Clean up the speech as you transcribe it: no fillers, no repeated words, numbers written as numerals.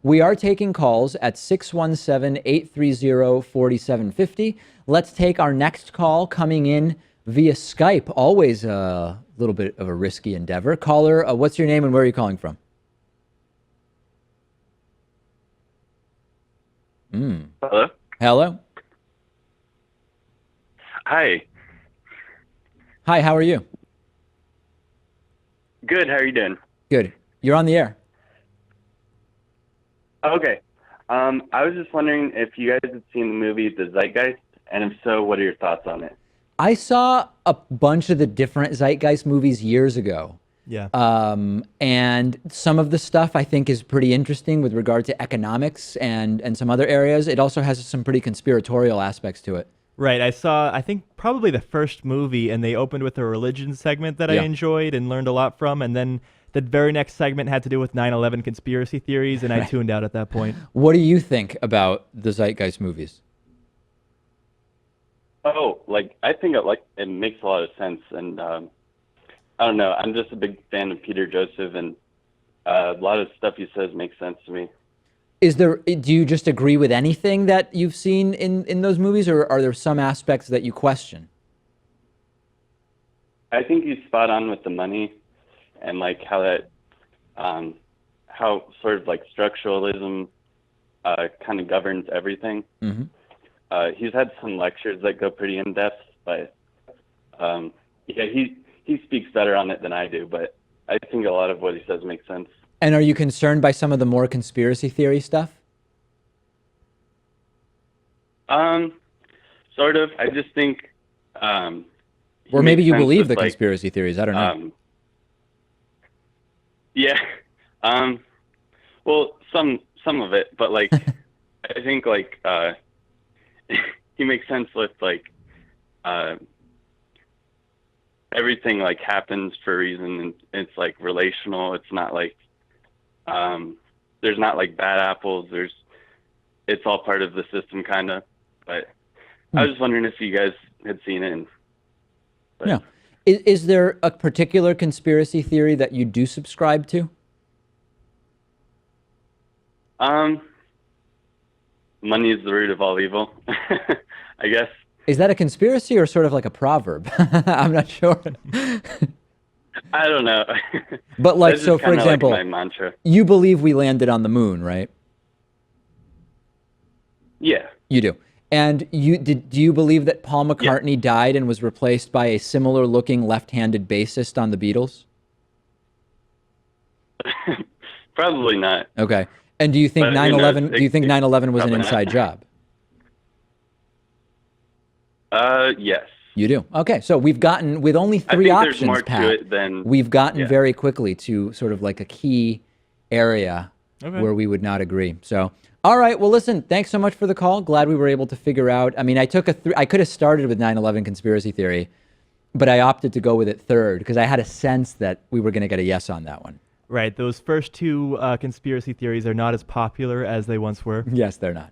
We are taking calls at 617-830-4750. Let's take our next call coming in via Skype. Always a little bit of a risky endeavor. Caller, what's your name and where are you calling from? Hello? Hello? Hi. Hi, how are you? Good, how are you doing? Good. You're on the air. Okay. I was just wondering if you guys had seen the movie The Zeitgeist, and if so, what are your thoughts on it? I saw a bunch of the different Zeitgeist movies years ago. Yeah. And some of the stuff I think is pretty interesting with regard to economics and some other areas. It also has some pretty conspiratorial aspects to it. Right. I think, probably the first movie, and they opened with a religion segment that I enjoyed and learned a lot from. And then the very next segment had to do with 9/11 conspiracy theories, and I tuned out at that point. What do you think about the Zeitgeist movies? Oh, I think it makes a lot of sense, and I don't know. I'm just a big fan of Peter Joseph, and a lot of stuff he says makes sense to me. Do you just agree with anything that you've seen in those movies, or are there some aspects that you question? I think he's spot on with the money, and how that, how sort of structuralism kind of governs everything. Mm-hmm. He's had some lectures that go pretty in depth, but yeah, he speaks better on it than I do. But I think a lot of what he says makes sense. And are you concerned by some of the more conspiracy theory stuff? Sort of. I just think. Or maybe you believe the conspiracy theories. I don't know. Yeah. Well, some of it, but I think he makes sense with everything happens for a reason, and it's relational. It's not there's not bad apples. It's all part of the system, kind of. But I was just wondering if you guys had seen it. Yeah. Is there a particular conspiracy theory that you do subscribe to? Money is the root of all evil, I guess. Is that a conspiracy or sort of like a proverb? I'm not sure. I don't know. But so for example, my mantra. You believe we landed on the moon, right? Yeah. You do. And do you believe that Paul McCartney died and was replaced by a similar looking left-handed bassist on the Beatles? Probably not. Okay. And do you think 9/11 was an inside job? Yes. You do. Okay. So we've gotten, with only three options, Pat, we've gotten very quickly to sort of a key area where we would not agree. So, all right. Well, listen, thanks so much for the call. Glad we were able to figure out. I mean, I could have started with 9/11 conspiracy theory, but I opted to go with it third because I had a sense that we were going to get a yes on that one. Right. Those first two conspiracy theories are not as popular as they once were. Yes, they're not.